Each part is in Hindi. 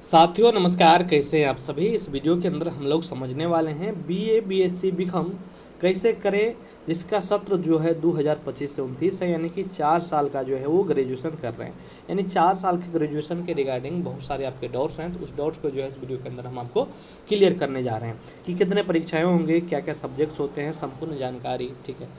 साथियों नमस्कार, कैसे हैं आप सभी। इस वीडियो के अंदर हम लोग समझने वाले हैं बीए बीएससी बीकॉम कैसे करें, जिसका सत्र जो है 2025 से 29 है, यानी कि 4 साल का जो है वो ग्रेजुएशन कर रहे हैं। यानी 4 साल के ग्रेजुएशन के रिगार्डिंग बहुत सारे आपके डाउट्स हैं, तो उस डाउट्स को जो है इस वीडियो के अंदर हम आपको क्लियर करने जा रहे हैं कि कितने परीक्षाएँ होंगे, क्या क्या सब्जेक्ट्स होते हैं, संपूर्ण जानकारी। ठीक है,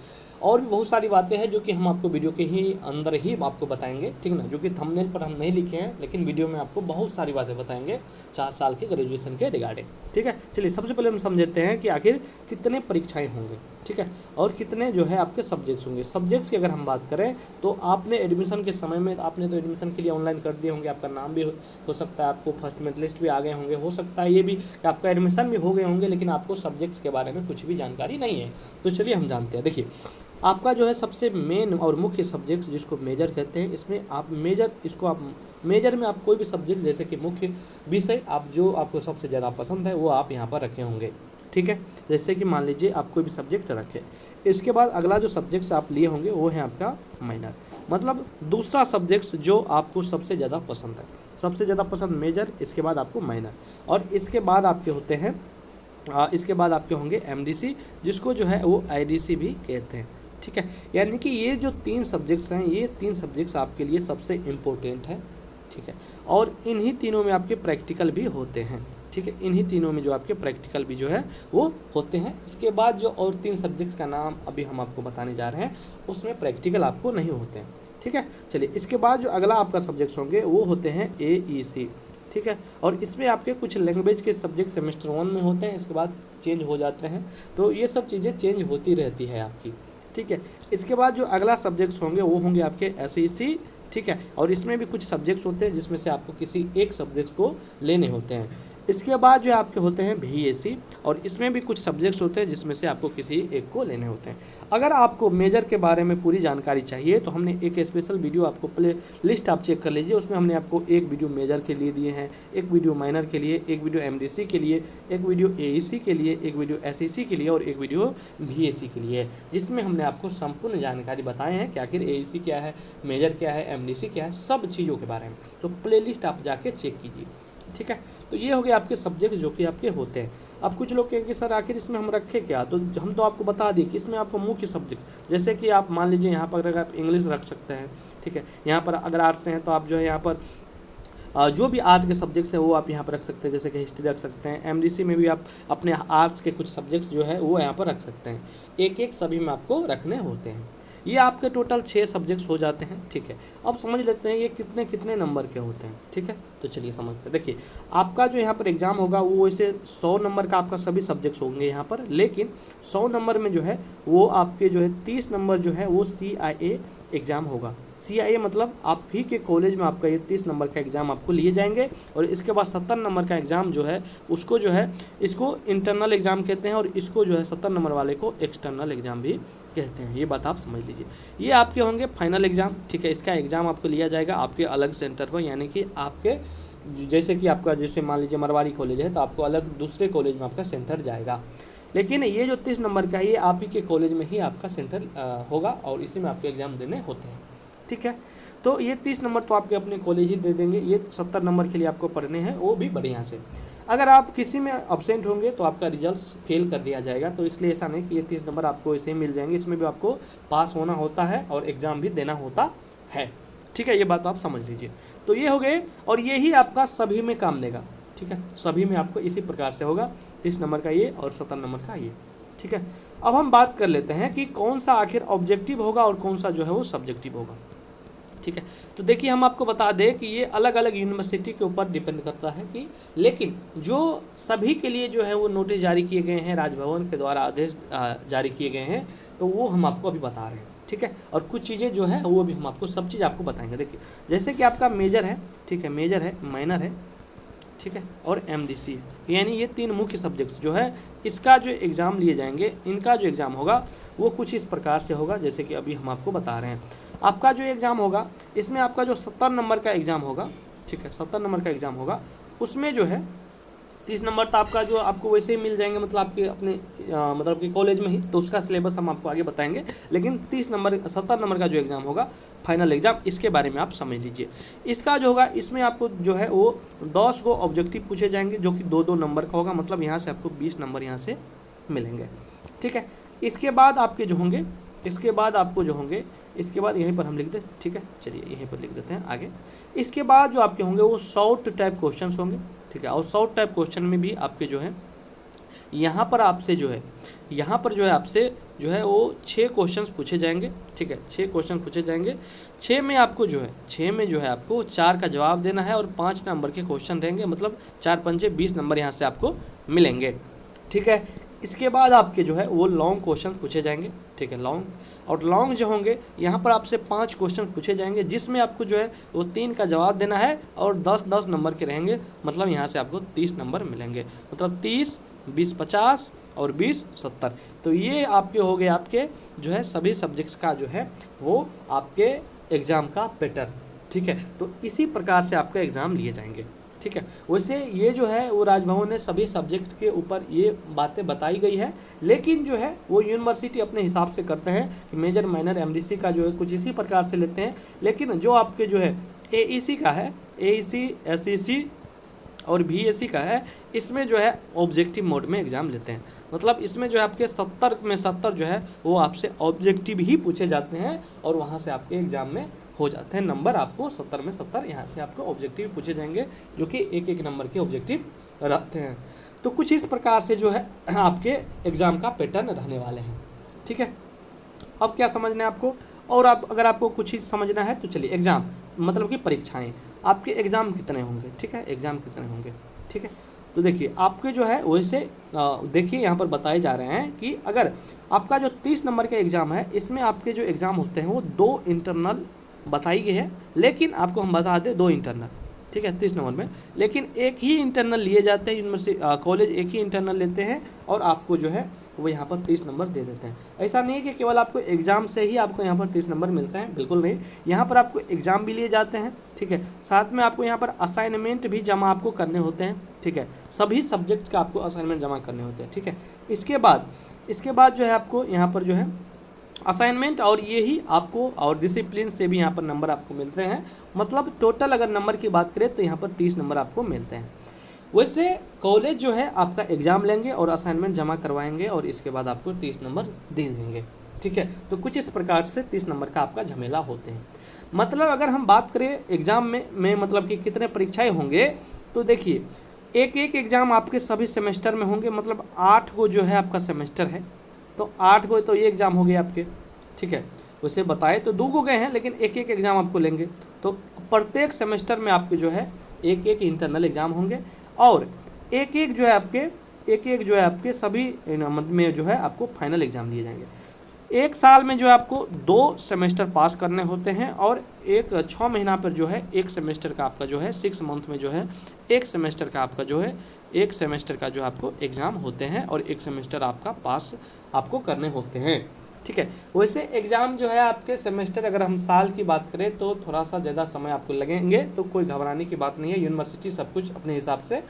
और भी बहुत सारी बातें हैं जो कि हम आपको वीडियो के ही अंदर ही आपको बताएंगे, ठीक ना। जो कि थंबनेल पर हम नहीं लिखे हैं, लेकिन वीडियो में आपको बहुत सारी बातें बताएंगे 4 साल के ग्रेजुएशन के रिगार्डिंग। ठीक है, चलिए सबसे पहले हम समझते हैं कि आखिर कितने परीक्षाएं होंगे, ठीक है, और कितने जो है आपके सब्जेक्ट्स होंगे। सब्जेक्ट्स की अगर हम बात करें तो आपने एडमिशन के समय में आपने तो एडमिशन के लिए ऑनलाइन कर दिए होंगे, आपका नाम भी हो सकता है, आपको फर्स्ट मेरिट लिस्ट भी आ गए होंगे, हो सकता है ये भी कि आपका एडमिशन भी हो गए होंगे, लेकिन आपको सब्जेक्ट्स के बारे में कुछ भी जानकारी नहीं है। तो चलिए हम जानते हैं। देखिए, आपका जो है सबसे मेन और मुख्य सब्जेक्ट जिसको मेजर कहते हैं, इसमें आप मेजर में आप कोई भी सब्जेक्ट जैसे कि मुख्य विषय आप जो आपको सबसे ज़्यादा पसंद है वो आप यहाँ पर रखे होंगे। ठीक है, जैसे कि मान लीजिए आप कोई भी सब्जेक्ट रखें, इसके बाद अगला जो सब्जेक्ट्स आप लिए होंगे वो है आपका माइनर, मतलब दूसरा सब्जेक्ट्स जो आपको सबसे ज़्यादा पसंद है। सबसे ज़्यादा पसंद मेजर, इसके बाद आपको माइनर, और इसके बाद आपके होते हैं इसके बाद आपके होंगे एमडीसी, जिसको जो है वो आईडीसी भी कहते हैं। ठीक है, यानी कि ये जो 3 सब्जेक्ट्स हैं, ये 3 सब्जेक्ट्स आपके लिए सबसे इम्पोर्टेंट है। ठीक है, और इन्हीं तीनों में आपके प्रैक्टिकल भी होते हैं। ठीक है, इन्हीं तीनों में जो आपके प्रैक्टिकल भी जो है वो होते हैं। इसके बाद जो और 3 सब्जेक्ट्स का नाम अभी हम आपको बताने जा रहे हैं, उसमें प्रैक्टिकल आपको नहीं होते हैं। ठीक है, चलिए इसके बाद जो अगला आपका सब्जेक्ट्स होंगे वो होते हैं AEC। ठीक है, और इसमें आपके कुछ लैंग्वेज के सब्जेक्ट सेमेस्टर 1 में होते हैं, इसके बाद चेंज हो जाते हैं, तो ये सब चीज़ें चेंज होती रहती है आपकी। ठीक है, इसके बाद जो अगला सब्जेक्ट्स होंगे वो होंगे आपके SEC। ठीक है, और इसमें भी कुछ सब्जेक्ट्स होते हैं जिसमें से आपको किसी एक सब्जेक्ट को लेने होते हैं। इसके बाद जो आपके होते हैं VAC, और इसमें भी कुछ सब्जेक्ट्स होते हैं जिसमें से आपको किसी एक को लेने होते हैं। अगर आपको मेजर के बारे में पूरी जानकारी चाहिए तो हमने एक स्पेशल वीडियो आपको प्ले लिस्ट आप चेक कर लीजिए, उसमें हमने आपको एक वीडियो मेजर के लिए दिए हैं, एक वीडियो माइनर के लिए, एक वीडियो MDC के लिए, एक वीडियो AEC के लिए, एक वीडियो SEC के लिए और एक वीडियो VAC के लिए, जिसमें हमने आपको संपूर्ण जानकारी बताए हैं कि आखिर AEC क्या है, मेजर क्या है, MDC क्या है, सब चीज़ों के बारे में। तो प्ले लिस्ट आप जाके चेक कीजिए। ठीक है, तो ये हो गए आपके सब्जेक्ट जो कि आपके होते हैं। अब कुछ लोग कहेंगे सर आखिर इसमें हम रखें क्या, तो हम तो आपको बता दें कि इसमें आपको मुख्य सब्जेक्ट जैसे कि आप मान लीजिए यहाँ पर अगर आप इंग्लिश रख सकते हैं। ठीक है, यहाँ पर अगर आर्ट्स से हैं तो आप जो है यहाँ पर जो भी आर्ट के सब्जेक्ट्स हैं वो आप यहाँ पर रख सकते हैं, जैसे कि हिस्ट्री रख सकते हैं। MDC में भी आप अपने आर्ट्स के कुछ सब्जेक्ट्स जो है वो यहाँ पर रख सकते हैं। एक एक सभी में आपको रखने होते हैं। ये आपके टोटल 6 सब्जेक्ट्स हो जाते हैं। ठीक है, अब समझ लेते हैं ये कितने कितने नंबर के होते हैं। ठीक है, तो चलिए समझते हैं। देखिए, आपका जो यहाँ पर एग्ज़ाम होगा वो वैसे 100 नंबर का आपका सभी सब्जेक्ट्स होंगे यहाँ पर, लेकिन 100 नंबर में जो है वो आपके जो है 30 नंबर जो है वो CIA एग्ज़ाम होगा। CIA मतलब आप ही के कॉलेज में आपका ये 30 नंबर का एग्ज़ाम आपको लिए जाएंगे, और इसके बाद 70 नंबर का एग्ज़ाम जो है उसको जो है इसको इंटरनल एग्ज़ाम कहते हैं, और इसको जो है 70 नंबर वाले को एक्सटर्नल एग्ज़ाम भी कहते हैं। ये बात आप समझ लीजिए। ये आपके होंगे फाइनल एग्ज़ाम। ठीक है, इसका एग्ज़ाम आपको लिया जाएगा आपके अलग सेंटर पर, यानी कि आपके जैसे कि आपका जैसे मान लीजिए मरवाड़ी कॉलेज है तो आपको अलग दूसरे कॉलेज में आपका सेंटर जाएगा, लेकिन ये जो 30 नंबर का ये आप ही के कॉलेज में ही आपका सेंटर होगा, और इसी में आपके एग्ज़ाम देने होते हैं। ठीक है, तो ये 30 नंबर तो आपके अपने कॉलेज ही दे देंगे, ये 70 नंबर के लिए आपको पढ़ने हैं, वो भी बढ़िया से। अगर आप किसी में अब्सेंट होंगे तो आपका रिजल्ट फेल कर दिया जाएगा, तो इसलिए ऐसा नहीं कि ये 30 नंबर आपको ऐसे ही मिल जाएंगे, इसमें भी आपको पास होना होता है और एग्ज़ाम भी देना होता है। ठीक है, ये बात आप समझ लीजिए। तो ये हो गए, और ये ही आपका सभी में काम देगा। ठीक है, सभी में आपको इसी प्रकार से होगा, 30 नंबर का ये और 70 नंबर का ये। ठीक है, अब हम बात कर लेते हैं कि कौन सा आखिर ऑब्जेक्टिव होगा और कौन सा जो है वो सब्जेक्टिव होगा। ठीक है, तो देखिए हम आपको बता दें कि ये अलग अलग यूनिवर्सिटी के ऊपर डिपेंड करता है कि, लेकिन जो सभी के लिए जो है वो नोटिस जारी किए गए हैं, राजभवन के द्वारा आदेश जारी किए गए हैं, तो वो हम आपको अभी बता रहे हैं। ठीक है, और कुछ चीज़ें जो है वो भी हम आपको सब चीज़ आपको बताएंगे। देखिए, जैसे कि आपका मेजर है, ठीक है, मेजर है, माइनर है, ठीक है, और MDC है, यानी ये 3 मुख्य सब्जेक्ट्स जो है इसका जो एग्ज़ाम लिए जाएंगे, इनका जो एग्ज़ाम होगा वो कुछ इस प्रकार से होगा जैसे कि अभी हम आपको बता रहे हैं। आपका जो एग्ज़ाम होगा इसमें आपका जो 70 नंबर का एग्ज़ाम होगा, ठीक है, 70 नंबर का एग्ज़ाम होगा, उसमें जो है 30 नंबर तो आपका जो आपको वैसे ही मिल जाएंगे, मतलब आपके अपने मतलब कि कॉलेज में ही, तो उसका सिलेबस हम आपको आगे बताएंगे। लेकिन 30 नंबर 70 नंबर का जो एग्ज़ाम होगा फाइनल एग्जाम, इसके बारे में आप समझ लीजिए। इसका जो होगा, इसमें आपको जो है वो 10 को ऑब्जेक्टिव पूछे जाएंगे, जो कि 2-2 नंबर का होगा, मतलब यहाँ से आपको 20 नंबर यहाँ से मिलेंगे, ठीक है। इसके बाद आपके जो होंगे, इसके बाद आपको जो होंगे, इसके बाद यहीं पर हम लिख दें, ठीक है, चलिए यहीं पर लिख देते हैं आगे। इसके बाद जो आपके होंगे वो शॉर्ट टाइप क्वेश्चंस होंगे, ठीक है। और शॉर्ट टाइप क्वेश्चन में भी आपके जो है यहाँ पर आपसे जो है, यहाँ पर जो है आपसे जो है वो 6 क्वेश्चंस पूछे जाएंगे, ठीक है। 6 क्वेश्चन पूछे जाएंगे, 6 में आपको जो है 6 में जो है आपको 4 का जवाब देना है और 5 नंबर के क्वेश्चन रहेंगे, मतलब 4 पंजे 20 नंबर यहाँ से आपको मिलेंगे, ठीक है। इसके बाद आपके जो है वो लॉन्ग क्वेश्चन पूछे जाएंगे, ठीक है, लॉन्ग। और लॉन्ग जो होंगे यहाँ पर आपसे 5 क्वेश्चन पूछे जाएंगे, जिसमें आपको जो है वो 3 का जवाब देना है और 10-10 नंबर के रहेंगे, मतलब यहाँ से आपको 30 नंबर मिलेंगे, मतलब 30, 20 50 और 20 70। तो ये आपके हो गए आपके जो है सभी सब्जेक्ट्स का जो है वो आपके एग्ज़ाम का पैटर्न, ठीक है। तो इसी प्रकार से आपका एग्ज़ाम लिए जाएंगे, ठीक है। वैसे ये जो है वो राजभवन ने सभी सब्जेक्ट के ऊपर ये बातें बताई गई है, लेकिन जो है वो यूनिवर्सिटी अपने हिसाब से करते हैं कि मेजर माइनर एमडीसी का जो है कुछ इसी प्रकार से लेते हैं। लेकिन जो आपके जो है एईसी का है, एईसी एसईसी और बीएससी का है, इसमें जो है ऑब्जेक्टिव मोड में एग्ज़ाम लेते हैं, मतलब इसमें जो है आपके 70 में 70 जो है वो आपसे ऑब्जेक्टिव ही पूछे जाते हैं और वहाँ से आपके एग्ज़ाम में हो जाते हैं नंबर, आपको 70 में 70 यहाँ से आपको ऑब्जेक्टिव पूछे जाएंगे, जो कि 1-1 नंबर के ऑब्जेक्टिव रहते हैं। तो कुछ इस प्रकार से जो है आपके एग्ज़ाम का पैटर्न रहने वाले हैं, ठीक है। अब क्या समझना है आपको, और आप अगर आपको कुछ ही समझना है तो चलिए एग्ज़ाम मतलब कि परीक्षाएँ, आपके एग्ज़ाम कितने होंगे, ठीक है, एग्ज़ाम कितने होंगे, ठीक है। तो देखिए आपके जो है वैसे देखिए यहाँ पर बताए जा रहे हैं कि अगर आपका जो 30 नंबर का एग्ज़ाम है, इसमें आपके जो एग्ज़ाम होते हैं वो 2 इंटरनल बताई गई है, लेकिन आपको हम बता दें 2 इंटरनल, ठीक है, 30 नंबर में। लेकिन एक ही इंटरनल लिए जाते हैं, यूनिवर्सिटी कॉलेज एक ही इंटरनल लेते हैं और आपको जो है वो यहाँ पर 30 नंबर दे देते हैं। ऐसा नहीं है कि केवल आपको एग्ज़ाम से ही आपको यहाँ पर 30 नंबर मिलते हैं, बिल्कुल नहीं। यहाँ पर आपको एग्ज़ाम भी लिए जाते हैं, ठीक है, साथ में आपको यहाँ पर असाइनमेंट भी जमा आपको करने होते हैं, ठीक है। सभी सब्जेक्ट का आपको असाइनमेंट जमा करने होते हैं, ठीक है। इसके बाद जो है आपको यहाँ पर जो है असाइनमेंट और ये ही आपको और डिसिप्लिन से भी यहाँ पर नंबर आपको मिलते हैं, मतलब टोटल अगर नंबर की बात करें तो यहाँ पर 30 नंबर आपको मिलते हैं। वैसे कॉलेज जो है आपका एग्ज़ाम लेंगे और असाइनमेंट जमा करवाएंगे और इसके बाद आपको 30 नंबर दे देंगे, ठीक है। तो कुछ इस प्रकार से 30 नंबर का आपका झमेला होते हैं। मतलब अगर हम बात करें एग्ज़ाम में मतलब कि कितने परीक्षाएँ होंगे, तो देखिए एक एग्ज़ाम आपके सभी सेमेस्टर में होंगे, मतलब 8 को जो है आपका सेमेस्टर है, तो 8 को तो ये एग्ज़ाम हो गए आपके, ठीक है। वैसे बताए तो 2 को गए हैं, लेकिन एक एग्ज़ाम आपको लेंगे, तो प्रत्येक सेमेस्टर में आपके जो है एक इंटरनल एग्ज़ाम होंगे और एक जो है आपके सभी में जो है आपको फाइनल एग्ज़ाम लिए जाएंगे। एक साल में जो है आपको 2 सेमेस्टर पास करने होते हैं और 6 महीना पर जो है एक सेमेस्टर का आपका जो है 6 मंथ में जो है एक सेमेस्टर का आपका जो है एक सेमेस्टर का जो आपको एग्ज़ाम होते हैं और एक सेमेस्टर आपका पास आपको करने होते हैं, ठीक है। वैसे एग्ज़ाम जो है आपके सेमेस्टर अगर हम साल की बात करें तो थोड़ा सा ज़्यादा समय आपको लगेंगे, तो कोई घबराने की बात नहीं है, यूनिवर्सिटी सब कुछ अपने हिसाब से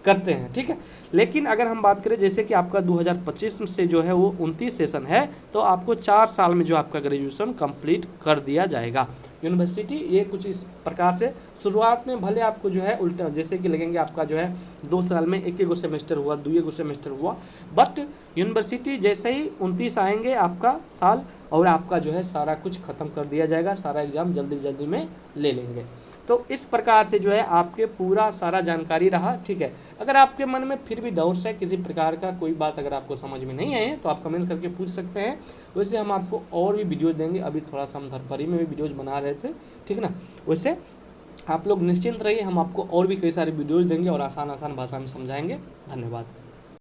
करते हैं, ठीक है। लेकिन अगर हम बात करें जैसे कि आपका 2025 से जो है वो 29 सेशन है, तो आपको 4 साल में जो आपका ग्रेजुएशन कंप्लीट कर दिया जाएगा यूनिवर्सिटी। ये कुछ इस प्रकार से शुरुआत में भले आपको जो है उल्टा जैसे कि लगेंगे आपका जो है 2 साल में 1 सेमेस्टर हुआ, 2 सेमेस्टर हुआ, बट यूनिवर्सिटी जैसे ही 29 आएंगे आपका साल और आपका जो है सारा कुछ ख़त्म कर दिया जाएगा, सारा एग्ज़ाम जल्दी में ले लेंगे। तो इस प्रकार से जो है आपके पूरा सारा जानकारी रहा, ठीक है। अगर आपके मन में फिर भी डाउट्स है, किसी प्रकार का कोई बात अगर आपको समझ में नहीं आए तो आप कमेंट करके पूछ सकते हैं। वैसे हम आपको और भी वीडियोज़ देंगे, अभी थोड़ा सा हम धरपरी में भी वीडियोज़ बना रहे थे, ठीक है ना। वैसे आप लोग निश्चिंत रहिए, हम आपको और भी कई सारे वीडियोज़ देंगे और आसान भाषा में समझाएंगे। धन्यवाद।